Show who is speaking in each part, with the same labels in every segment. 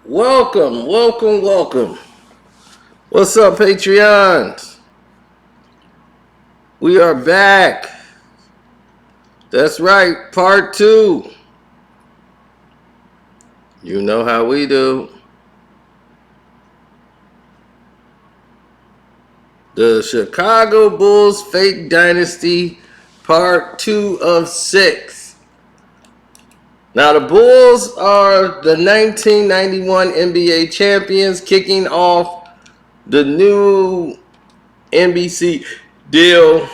Speaker 1: Welcome, welcome, welcome. What's up, Patreons? We are back. That's right, part two. You know how we do. The Chicago Bulls Fake Dynasty, part 2 of 6. Now, the Bulls are the 1991 NBA champions, kicking off the new NBC deal.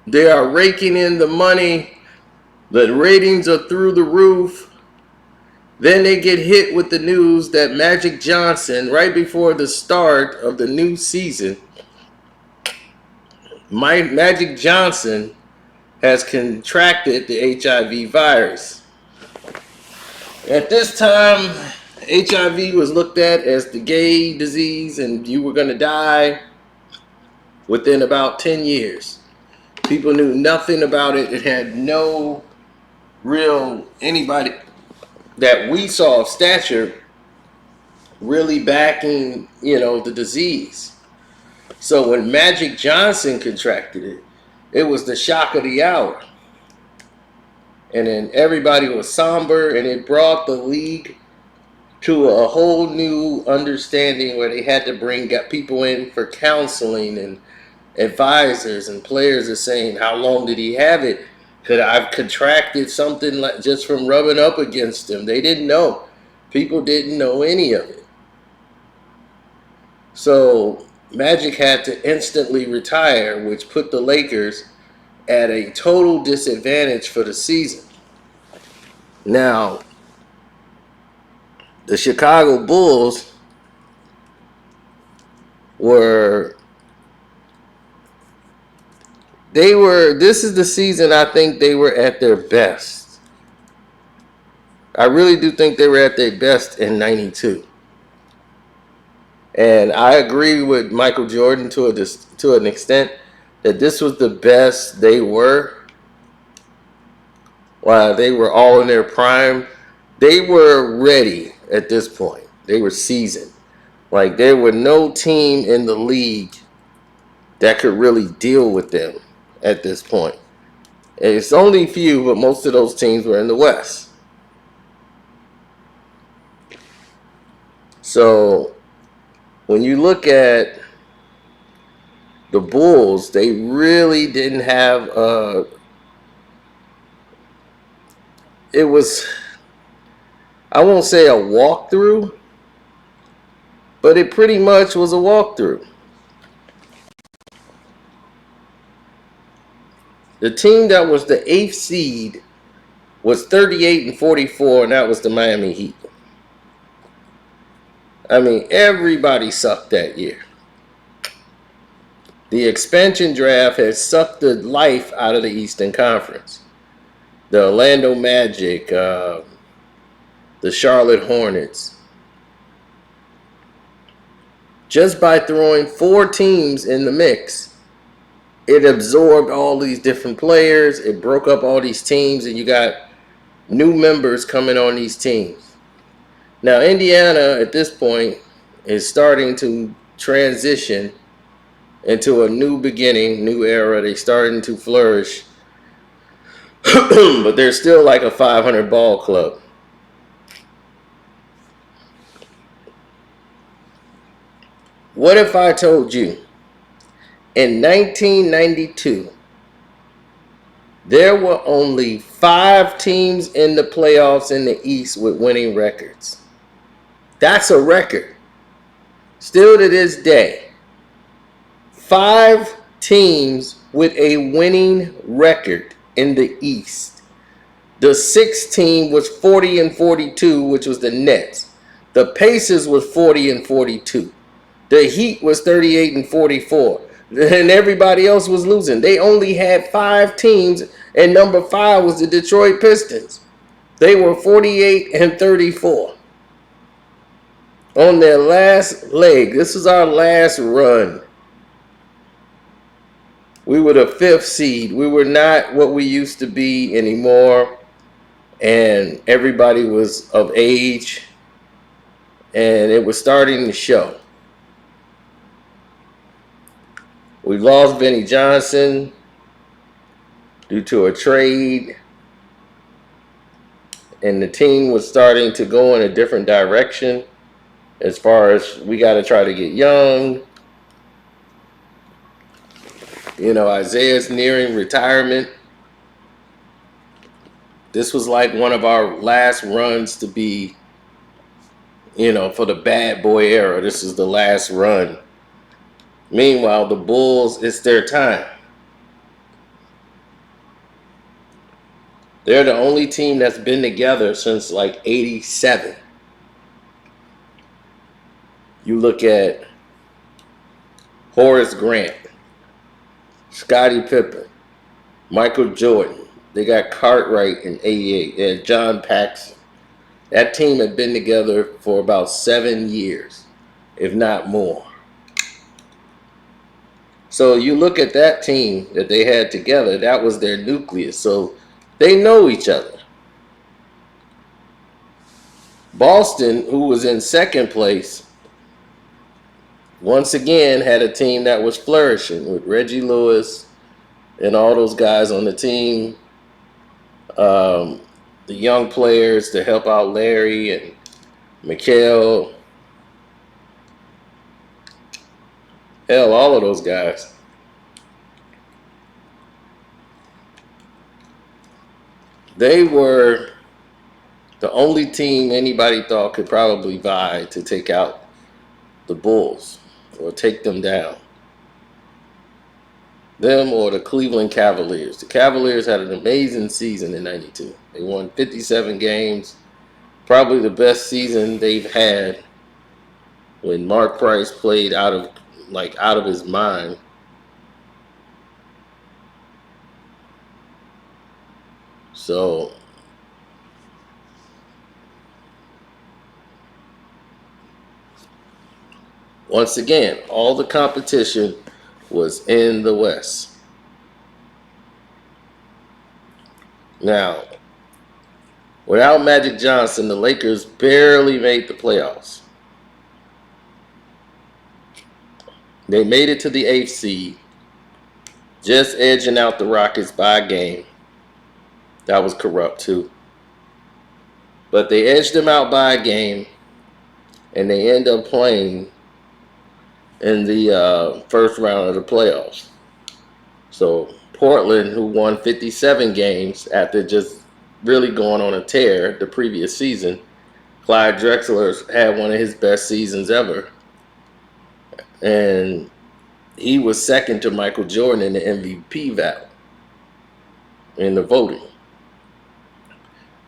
Speaker 1: They are raking in the money. The ratings are through the roof. Then they get hit with the news that Magic Johnson, right before the start of the new season, Magic Johnson has contracted the HIV virus. At this time, HIV was looked at as the gay disease and you were going to die within about 10 years. People knew nothing about it. It had no real anybody that we saw of stature really backing, the disease. So when Magic Johnson contracted it, it was the shock of the hour. And then everybody was somber, and it brought the league to a whole new understanding where they had to bring people in for counseling, and advisors and players are saying, how long did he have it? Could I've contracted something like just from rubbing up against him? They didn't know. People didn't know any of it. So Magic had to instantly retire, which put the Lakers at a total disadvantage for the season. Now, the Chicago Bulls this is the season I think they were at their best. I really do think they were at their best in 92. And I agree with Michael Jordan to an extent that this was the best they were. While they were all in their prime, they were ready at this point. They were seasoned. Like, there were no team in the league that could really deal with them at this point. It's only a few, but most of those teams were in the West. So when you look at the Bulls, they really didn't have it was, I won't say a walkthrough, but it pretty much was a walkthrough. The team that was the 8th seed was 38-44, and that was the Miami Heat. I mean, everybody sucked that year. The expansion draft had sucked the life out of the Eastern Conference. The Orlando Magic, the Charlotte Hornets. Just by throwing 4 teams in the mix, it absorbed all these different players. It broke up all these teams, and you got new members coming on these teams. Now, Indiana, at this point, is starting to transition into a new beginning, new era. They're starting to flourish. But they're still like a 500 ball club. What if I told you in 1992 there were only 5 teams in the playoffs in the East with winning records? That's a record. Still to this day, 5 teams with a winning record in the East. The 6th team was 40-42, which was the Nets. The Pacers was 40-42. The Heat was 38-44. And everybody else was losing. They only had 5 teams, and number 5 was the Detroit Pistons. They were 48-34. On their last leg. This was our last run. We were the 5th seed. We were not what we used to be anymore. And everybody was of age. and it was starting to show. We lost Benny Johnson due to a trade, and the team was starting to go in a different direction as far as we got to try to get young. Isaiah's nearing retirement. This was like one of our last runs to be, for the bad boy era. This is the last run. Meanwhile, the Bulls, it's their time. They're the only team that's been together since like 87. You look at Horace Grant, Scottie Pippen, Michael Jordan. They got Cartwright in 88. They had John Paxson. That team had been together for about 7 years, if not more. So you look at that team that they had together, that was their nucleus. So they know each other. Boston, who was in second place, once again had a team that was flourishing with Reggie Lewis and all those guys on the team. The young players to help out Larry and Mikhail. Hell, all of those guys. They were the only team anybody thought could probably vie to take out the Bulls or take them down. Them or the Cleveland Cavaliers. The Cavaliers had an amazing season in 92. They won 57 games. Probably the best season they've had when Mark Price played out of his mind. So once again, all the competition was in the West. Now, without Magic Johnson, the Lakers barely made the playoffs. They made it to the 8th seed, just edging out the Rockets by a game. That was corrupt too. But they edged them out by a game, and they end up playing in the first round of the playoffs. So Portland, who won 57 games after just really going on a tear the previous season, Clyde Drexler had one of his best seasons ever. And he was second to Michael Jordan in the MVP vote in the voting.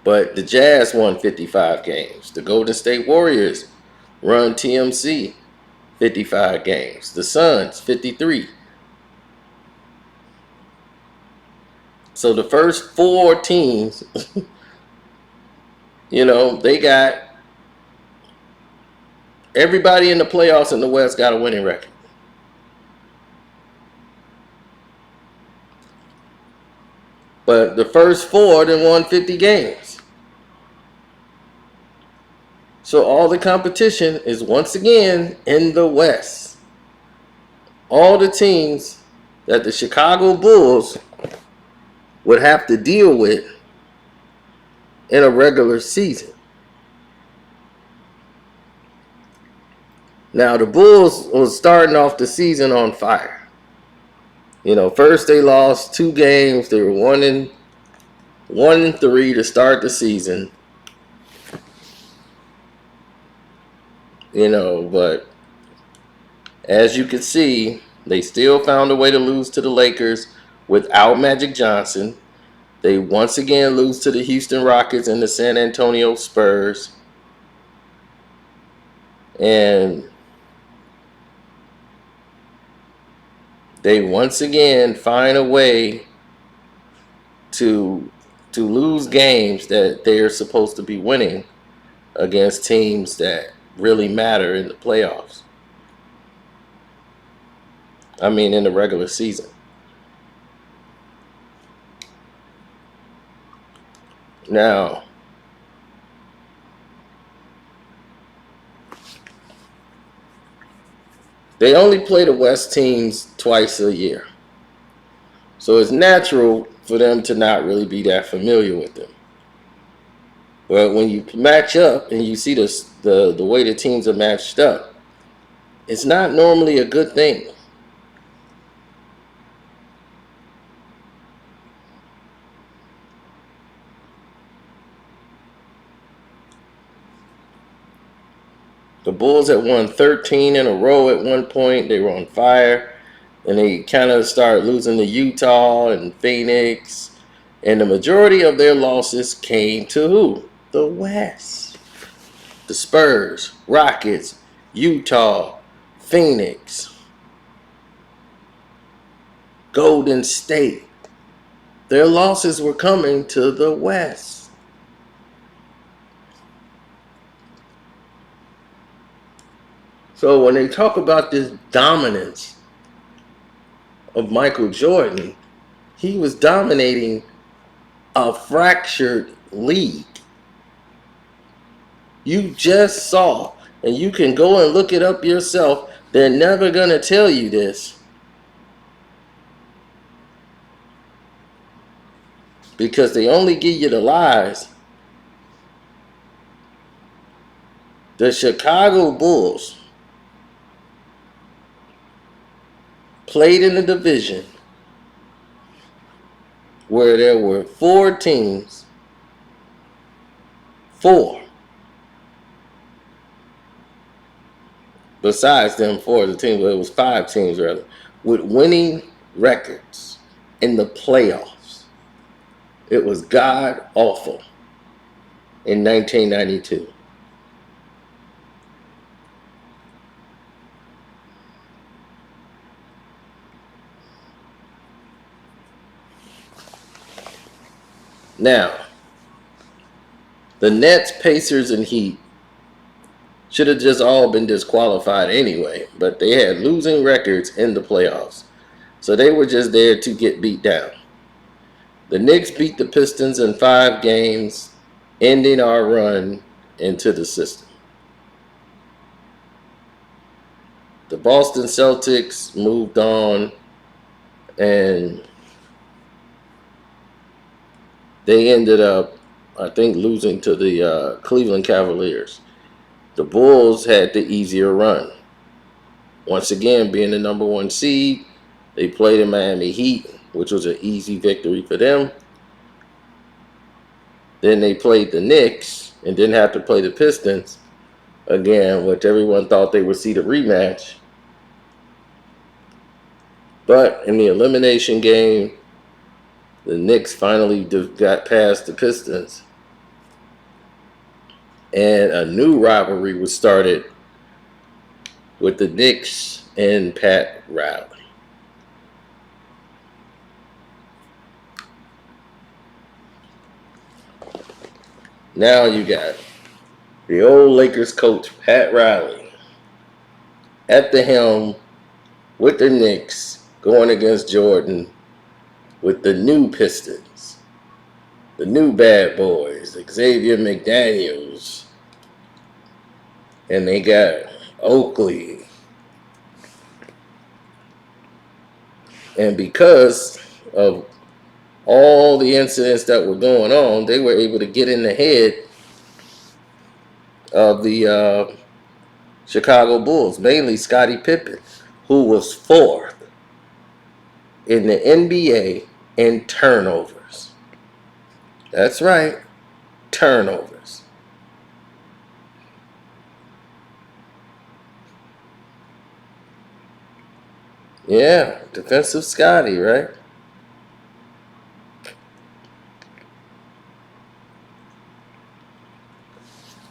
Speaker 1: But the Jazz won 55 games. The Golden State Warriors run TMC 55 games. The Suns 53. So the first 4 teams, they got everybody in the playoffs in the West got a winning record. But the first 4 then won 50 games. So all the competition is once again in the West. All the teams that the Chicago Bulls would have to deal with in a regular season. Now the Bulls was starting off the season on fire. First they lost 2 games. They were 1-3 to start the season. But as you can see, they still found a way to lose to the Lakers without Magic Johnson. They once again lose to the Houston Rockets and the San Antonio Spurs. And they once again find a way to lose games that they're supposed to be winning against teams that really matter in the playoffs. I mean, in the regular season. Now, They only play the West teams twice a year. So it's natural for them to not really be that familiar with them. But when you match up and you see the way the teams are matched up, it's not normally a good thing. The Bulls had won 13 in a row at one point. They were on fire. And they kind of started losing to Utah and Phoenix. And the majority of their losses came to who? The West. The Spurs, Rockets, Utah, Phoenix, Golden State. Their losses were coming to the West. So when they talk about this dominance of Michael Jordan, he was dominating a fractured league. You just saw, and you can go and look it up yourself. They're never going to tell you this because they only give you the lies. The Chicago Bulls played in a division where there were 4 besides them 4 of the teams, but it was 5 teams rather, with winning records in the playoffs. It was god awful in 1992. Now, the Nets, Pacers, and Heat should have just all been disqualified anyway, but they had losing records in the playoffs. So they were just there to get beat down. The Knicks beat the Pistons in 5 games, ending our run into the system. The Boston Celtics moved on, and they ended up, I think, losing to the Cleveland Cavaliers. The Bulls had the easier run. Once again, being the number 1 seed, they played in Miami Heat, which was an easy victory for them. Then they played the Knicks and didn't have to play the Pistons again, which everyone thought they would see the rematch. But in the elimination game, the Knicks finally got past the Pistons. And a new rivalry was started with the Knicks and Pat Riley. Now you got the old Lakers coach, Pat Riley, at the helm with the Knicks going against Jordan with the new Pistons, the new bad boys, Xavier McDaniels, and they got Oakley. And because of all the incidents that were going on, they were able to get in the head of the Chicago Bulls, mainly Scottie Pippen, who was 4th in the NBA in turnovers. That's right, turnovers. Yeah, defensive Scottie, right?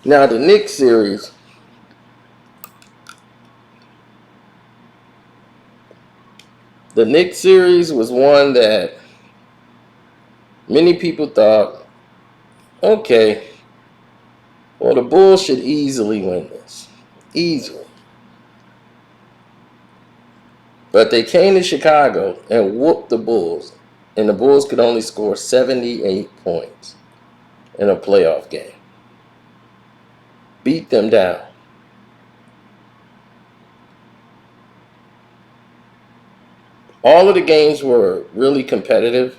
Speaker 1: Now the Knicks series, was one that many people thought, okay, well, the Bulls should easily win this. Easily. But they came to Chicago and whooped the Bulls, and the Bulls could only score 78 points in a playoff game. Beat them down. All of the games were really competitive,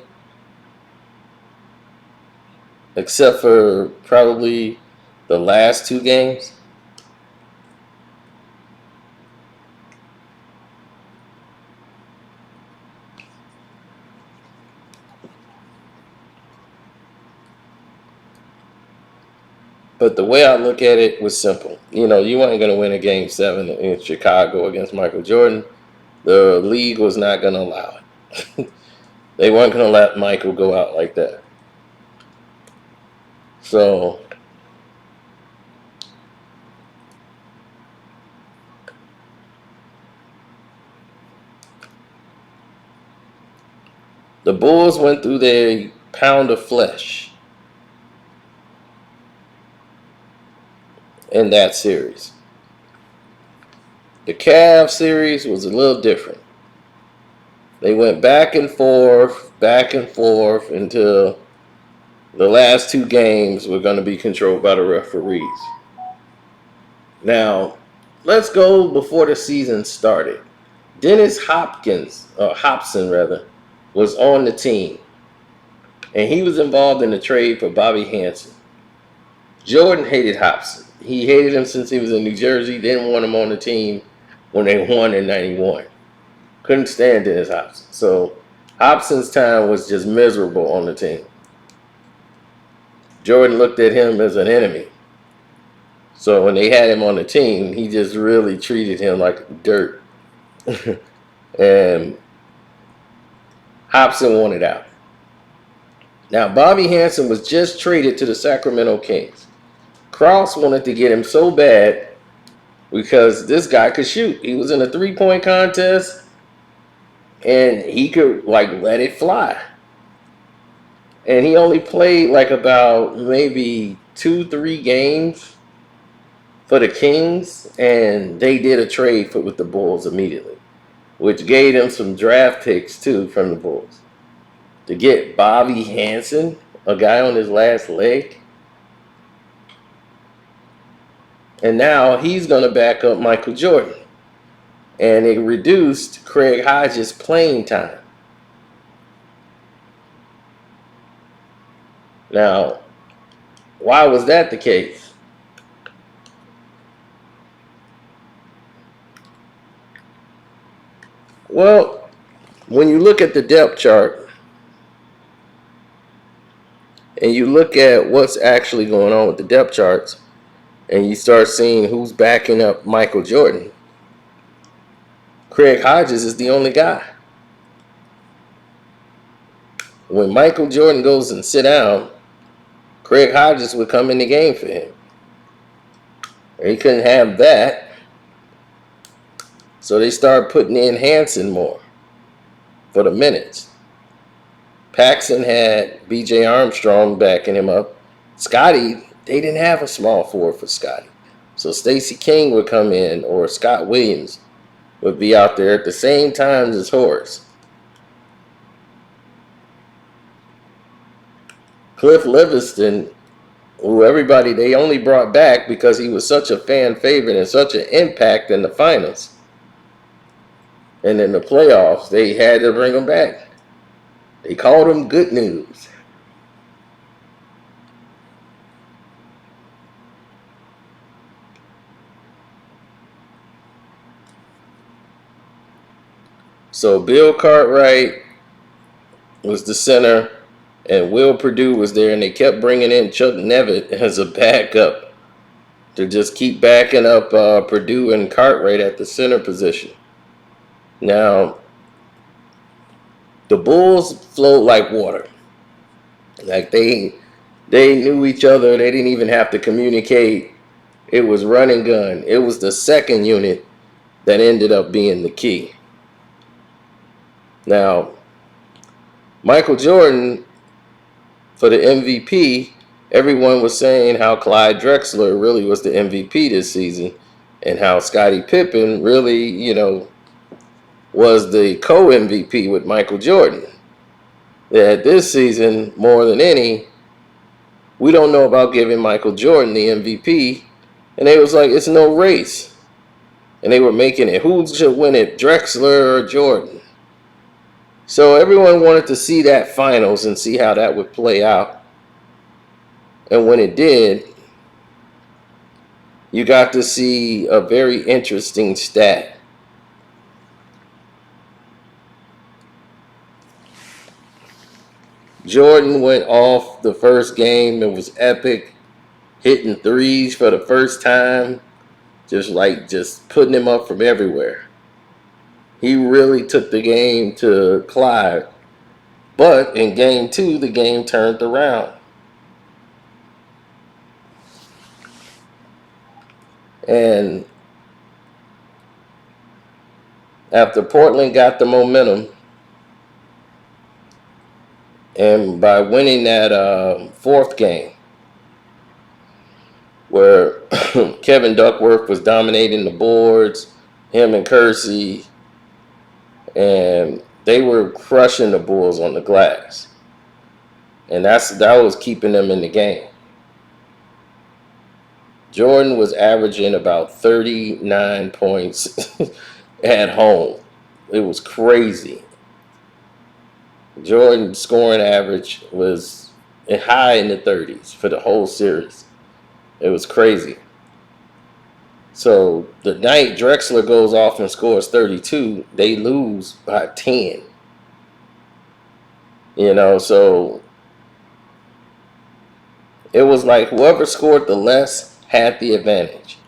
Speaker 1: except for probably the last two games. But the way I look at it was simple. You know, you weren't going to win a game 7 in Chicago against Michael Jordan. The league was not going to allow it. They weren't going to let Michael go out like that. So the Bulls went through their pound of flesh in that series. The Cavs series was a little different. They went back and forth until the last two games were going to be controlled by the referees. Now, let's go before the season started. Dennis Hobson was on the team, and he was involved in the trade for Bobby Hansen. Jordan hated Hobson. He hated him since he was in New Jersey. Didn't want him on the team when they won in '91. Couldn't stand Dennis Hobson. So Hobson's time was just miserable on the team. Jordan looked at him as an enemy. So when they had him on the team, he just really treated him like dirt. And Hobson wanted out. Now, Bobby Hansen was just traded to the Sacramento Kings. Krause wanted to get him so bad because this guy could shoot. He was in a three-point contest, and he could, let it fly. And he only played, about maybe 2-3 games for the Kings, and they did a trade with the Bulls immediately, which gave them some draft picks, too, from the Bulls. To get Bobby Hansen, a guy on his last leg. And now he's going to back up Michael Jordan. And it reduced Craig Hodges' playing time. Now, why was that the case? Well, when you look at the depth chart, and you look at what's actually going on with the depth charts, and you start seeing who's backing up Michael Jordan, Craig Hodges is the only guy. When Michael Jordan goes and sit down, Craig Hodges would come in the game for him. He couldn't have that. So they started putting in Hansen more for the minutes. Paxson had B.J. Armstrong backing him up. Scotty, they didn't have a small forward for Scotty. So Stacey King would come in, or Scott Williams would be out there at the same time as Horace. Cliff Livingston, who they only brought back because he was such a fan favorite and such an impact in the finals. And in the playoffs, they had to bring him back. They called him good news. So Bill Cartwright was the center, and Will Perdue was there, and they kept bringing in Chuck Nevitt as a backup to just keep backing up Perdue and Cartwright at the center position. Now, the Bulls flowed like water. They knew each other. They didn't even have to communicate. It was run and gun. It was the second unit that ended up being the key. Now, Michael Jordan, for the MVP, everyone was saying how Clyde Drexler really was the MVP this season, and how Scottie Pippen really, was the co-MVP with Michael Jordan. That this season, more than any, we don't know about giving Michael Jordan the MVP. And they was like, it's no race. And they were making it, who should win it, Drexler or Jordan? So everyone wanted to see that finals and see how that would play out. And when it did, you got to see a very interesting stat. Jordan went off the first game. It was epic, hitting threes for the first time, just putting him up from everywhere. He really took the game to Clyde. But in game two, the game turned around. And after Portland got the momentum, and by winning that fourth game, where Kevin Duckworth was dominating the boards, him and Kersey, and they were crushing the Bulls on the glass. And that was keeping them in the game. Jordan was averaging about 39 points at home. It was crazy. Jordan's scoring average was high in the 30s for the whole series. It was crazy. So the night Drexler goes off and scores 32, they lose by 10. So it was like whoever scored the less had the advantage.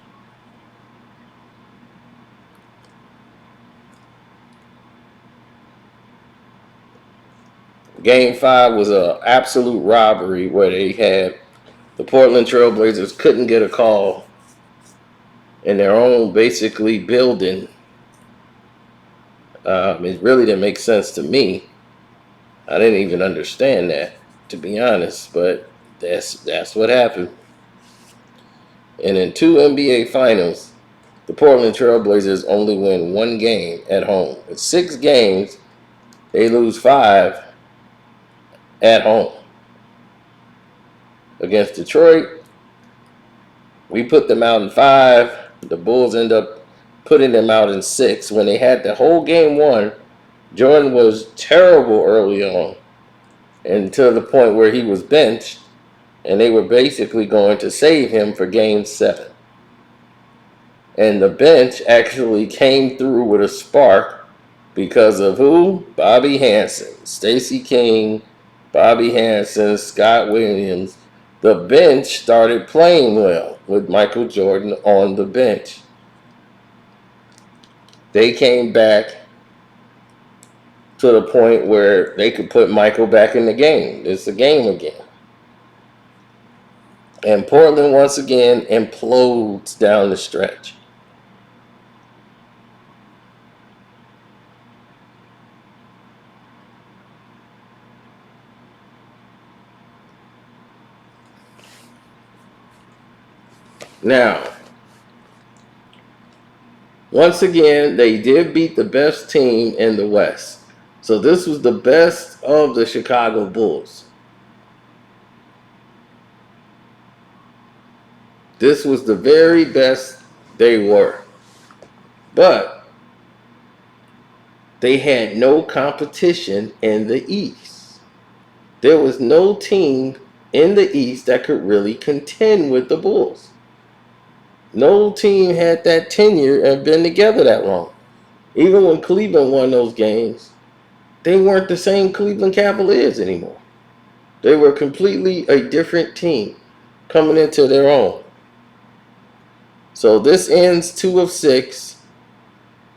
Speaker 1: Game 5 was an absolute robbery where they had the Portland Trailblazers couldn't get a call in their own basically building. It really didn't make sense to me. I didn't even understand that, to be honest, but that's what happened. And in 2 NBA Finals, the Portland Trailblazers only win 1 game at home. In 6 games, they lose 5 at home. Against Detroit, we put them out in 5. The Bulls end up putting them out in 6. When they had the whole game won, Jordan was terrible early on, and to the point where he was benched, and they were basically going to save him for game 7. And the bench actually came through with a spark because of who? Bobby Hansen, Stacey King, Bobby Hansen, Scott Williams. The bench started playing well with Michael Jordan on the bench. They came back to the point where they could put Michael back in the game. It's a game again. And Portland once again implodes down the stretch. Now, once again, they did beat the best team in the West. So this was the best of the Chicago Bulls. This was the very best they were. But they had no competition in the East. There was no team in the East that could really contend with the Bulls. No team had that tenure and been together that long. Even when Cleveland won those games, they weren't the same Cleveland Cavaliers anymore. They were completely a different team coming into their own. So this ends 2 of 6,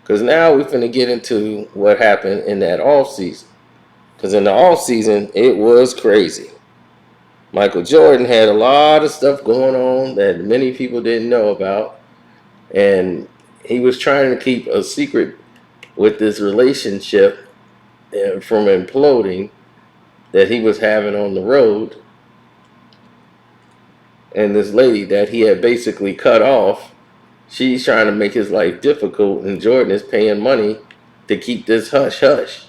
Speaker 1: because now we're going to get into what happened in that offseason. Because in the offseason, it was crazy. Michael Jordan had a lot of stuff going on that many people didn't know about. And he was trying to keep a secret with this relationship from imploding that he was having on the road. And this lady that he had basically cut off, she's trying to make his life difficult, and Jordan is paying money to keep this hush-hush.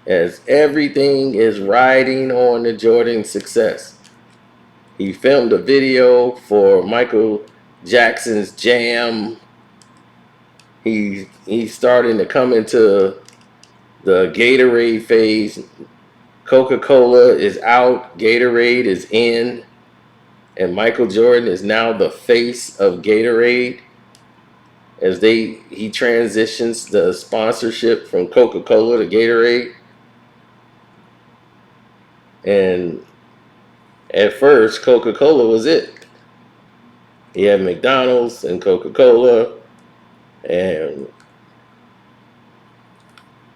Speaker 1: As everything is riding on the Jordan success. He filmed a video for Michael Jackson's Jam. He's starting to come into the Gatorade phase. Coca-Cola is out, Gatorade is in, and Michael Jordan is now the face of Gatorade as he transitions the sponsorship from Coca-Cola to Gatorade. And at first, Coca-Cola was it. You had McDonald's and Coca-Cola, and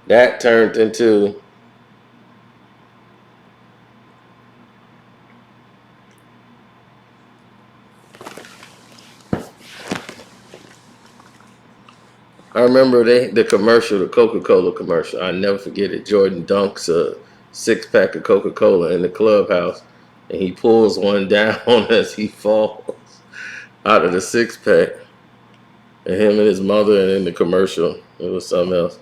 Speaker 1: that turned into I remember the commercial, the Coca-Cola commercial. I never forget it. Jordan dunks a 6-pack of Coca-Cola in the clubhouse, and he pulls one down as he falls out of the 6-pack. And him and his mother, and in the commercial, it was something else.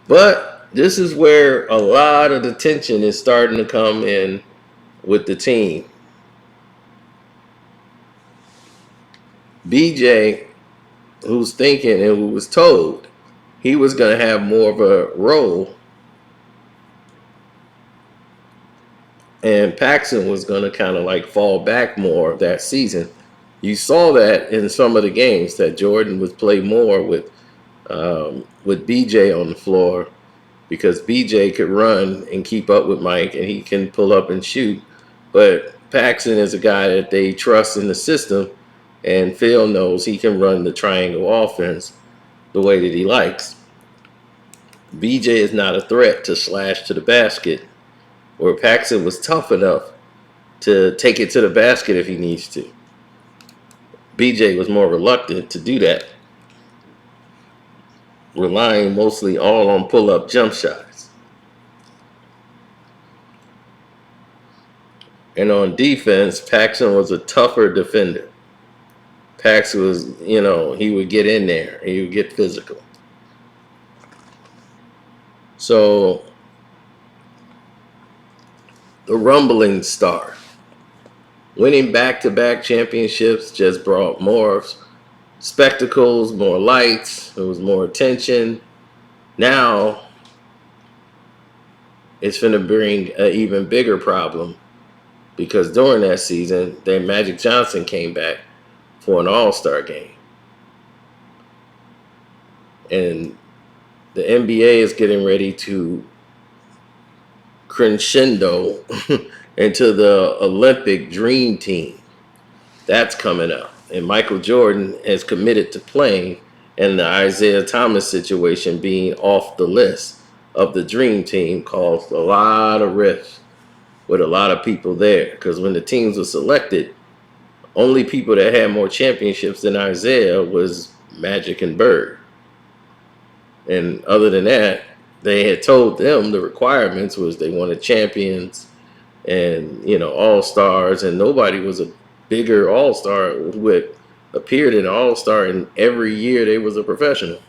Speaker 1: But this is where a lot of the tension is starting to come in with the team. BJ, who's thinking and who was told he was going to have more of a role, and Paxson was going to kind of like fall back more that season. You saw that in some of the games that Jordan would play more with BJ on the floor, because BJ could run and keep up with Mike, and he can pull up and shoot. But Paxson is a guy that they trust in the system, and Phil knows he can run the triangle offense the way that he likes. BJ is not a threat to slash to the basket, where Paxson was tough enough to take it to the basket if he needs to. BJ was more reluctant to do that, relying mostly all on pull-up jump shots. And on defense, Paxson was a tougher defender. Paxson was, he would get in there. He would get physical. So the rumbling star. Winning back-to-back championships just brought more spectacles, more lights. There was more attention. Now it's going to bring an even bigger problem, because during that season, then Magic Johnson came back for an all-star game. And the NBA is getting ready to crescendo into the Olympic Dream Team. That's coming up. And Michael Jordan has committed to playing, and the Isaiah Thomas situation being off the list of the Dream Team caused a lot of rifts with a lot of people there. Because when the teams were selected, only people that had more championships than Isaiah was Magic and Bird. And other than that, they had told them the requirements was they wanted champions and, all-stars, and nobody was a bigger all-star who had appeared in all-star in every year they was a professional.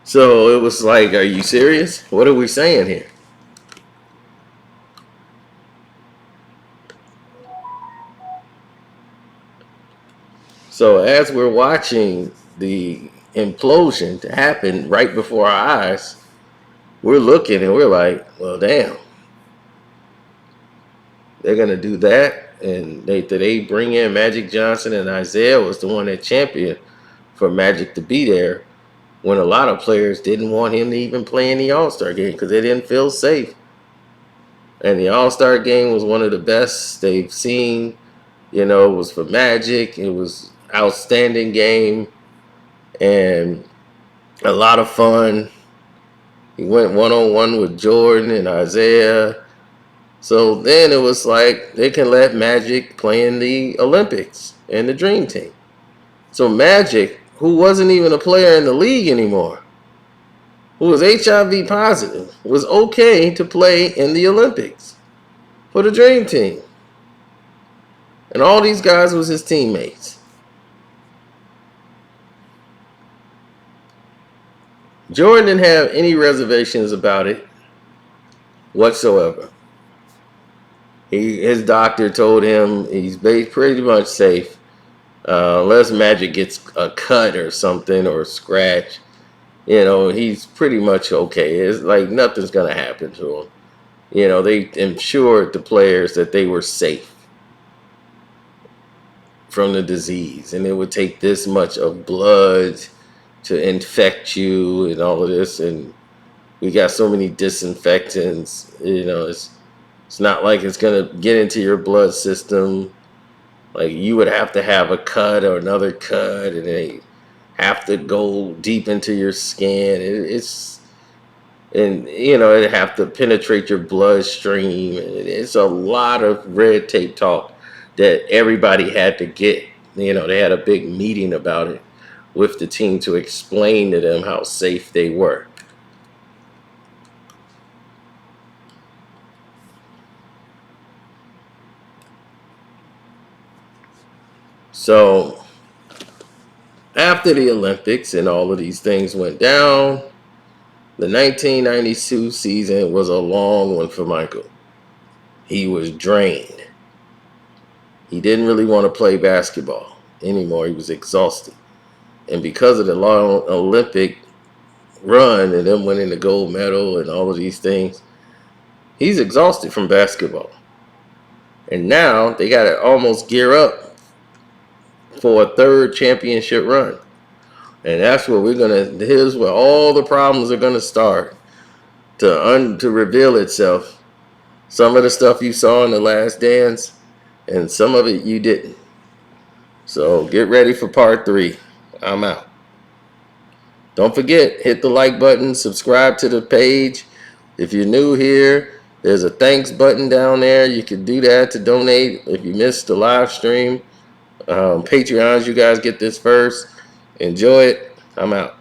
Speaker 1: So it was like, are you serious? What are we saying here? So as we're watching the implosion to happen right before our eyes, we're looking and we're like, well, damn. They're going to do that. And they bring in Magic Johnson, and Isaiah was the one that championed for Magic to be there, when a lot of players didn't want him to even play in the All-Star game because they didn't feel safe. And the All-Star game was one of the best they've seen. It was for Magic. It was outstanding game and a lot of fun. He went one-on-one with Jordan and Isaiah. So then it was like they can let Magic play in the Olympics and the Dream Team. So Magic, who wasn't even a player in the league anymore, who was HIV positive, was okay to play in the Olympics for the Dream Team. And all these guys was his teammates. Jordan didn't have any reservations about it whatsoever. His doctor told him he's pretty much safe. Unless Magic gets a cut or something or a scratch, he's pretty much okay. It's like nothing's gonna happen to him. They ensured the players that they were safe from the disease, and it would take this much of blood to infect you and all of this, and we got so many disinfectants. It's not like it's gonna get into your blood system. Like you would have to have a cut or another cut, and they have to go deep into your skin. It'd have to penetrate your bloodstream. It's a lot of red tape talk that everybody had to get. They had a big meeting about it with the team to explain to them how safe they were. So after the Olympics and all of these things went down, the 1992 season was a long one for Michael. He was drained. He didn't really want to play basketball anymore. He was exhausted. And because of the long Olympic run and them winning the gold medal and all of these things, he's exhausted from basketball. And now they got to almost gear up for a third championship run. And that's where here's where all the problems are gonna start to reveal itself. Some of the stuff you saw in The Last Dance, and some of it you didn't. So get ready for part 3. I'm out. Don't forget, hit the like button, subscribe to the page. If you're new here, there's a thanks button down there. You can do that to donate if you missed the live stream. Patreons, you guys get this first. Enjoy it. I'm out.